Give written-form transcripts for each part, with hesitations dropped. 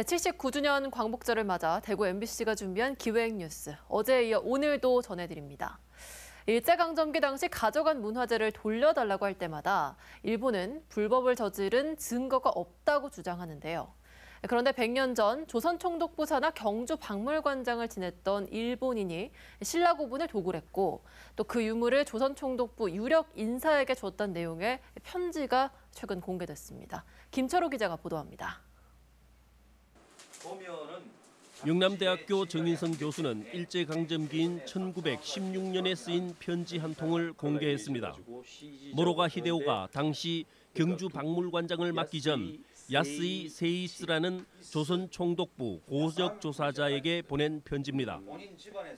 제79주년 광복절을 맞아 대구 MBC가 준비한 기획 뉴스. 어제에 이어 오늘도 전해드립니다. 일제강점기 당시 가져간 문화재를 돌려달라고 할 때마다 일본은 불법을 저지른 증거가 없다고 주장하는데요. 그런데 100년 전 조선총독부 산하 경주박물관장을 지냈던 일본인이 신라 고분을 도굴했고 또 그 유물을 조선총독부 유력 인사에게 줬던 내용의 편지가 최근 공개됐습니다. 김철호 기자가 보도합니다. 영남대학교 정인성 교수는 일제강점기인 1916년에 쓰인 편지 한 통을 공개했습니다. 모로가 히데오가 당시 경주박물관장을 맡기 전 야스이 세이스라는 조선 총독부 고적 조사자에게 보낸 편지입니다.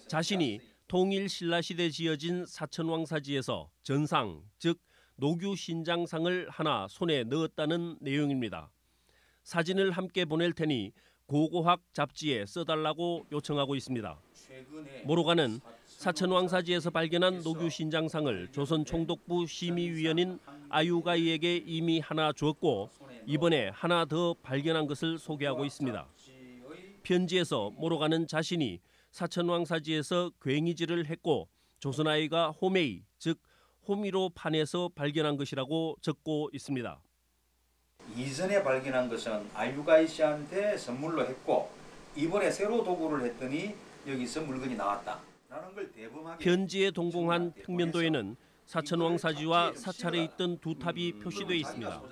자신이 통일 신라시대 지어진 사천왕사지에서 전상, 즉 노규 신장상을 하나 손에 넣었다는 내용입니다. 사진을 함께 보낼 테니 고고학 잡지에 써달라고 요청하고 있습니다. 모로가는 사천왕사지에서 발견한 노규 신장상을 조선 총독부 심의위원인 아유가이에게 이미 하나 주었고 이번에 하나 더 발견한 것을 소개하고 있습니다. 편지에서 모로가는 자신이 사천왕사지에서 괭이질을 했고 조선아이가 호메이, 즉 호미로 판에서 발견한 것이라고 적고 있습니다. 이전에 발견한 것은 아유가이 씨한테 선물로 했고 이번에 새로 도구를 했더니 여기서 물건이 나왔다. 편지에 동봉한 평면도에는 사천왕사지와 사찰에 있던 두 탑이 표시돼 있습니다.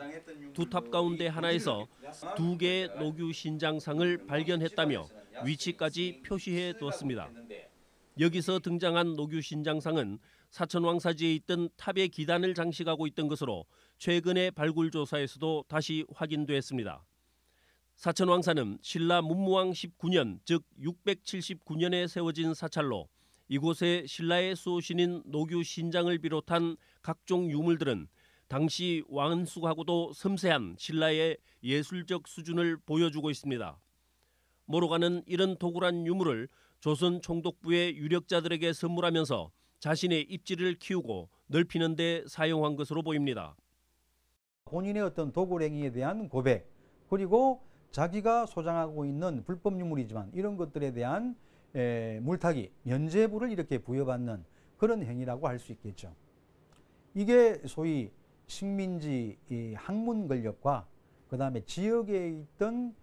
두 탑 가운데 하나에서 두 개의 노규 신장상을 발견했다며 위치까지 표시해 두었습니다. 여기서 등장한 노규 신장상은 사천왕사지에 있던 탑의 기단을 장식하고 있던 것으로 최근의 발굴 조사에서도 다시 확인됐습니다. 사천왕사는 신라 문무왕 19년, 즉 679년에 세워진 사찰로 이곳에 신라의 수호신인 노규 신장을 비롯한 각종 유물들은 당시 완숙하고도 섬세한 신라의 예술적 수준을 보여주고 있습니다. 모로가는 이런 도굴한 유물을 조선 총독부의 유력자들에게 선물하면서 자신의 입지를 키우고 넓히는 데 사용한 것으로 보입니다. 본인의 어떤 도굴 행위에 대한 고백, 그리고 자기가 소장하고 있는 불법 유물이지만 이런 것들에 대한 물타기, 면죄부를 이렇게 부여받는 그런 행위라고 할 수 있겠죠. 이게 소위 식민지 학문 권력과 그다음에 지역에 있던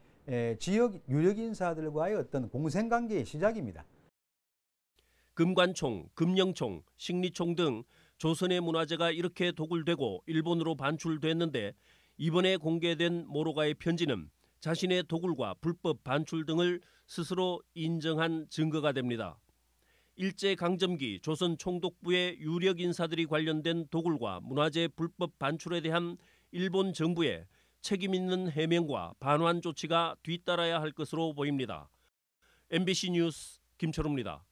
지역 유력 인사들과의 어떤 공생관계의 시작입니다. 금관총, 금영총, 식리총 등 조선의 문화재가 이렇게 도굴되고 일본으로 반출됐는데 이번에 공개된 모로가의 편지는 자신의 도굴과 불법 반출 등을 스스로 인정한 증거가 됩니다. 일제강점기 조선 총독부의 유력 인사들이 관련된 도굴과 문화재 불법 반출에 대한 일본 정부의 책임 있는 해명과 반환 조치가 뒤따라야 할 것으로 보입니다. MBC 뉴스 김철우입니다.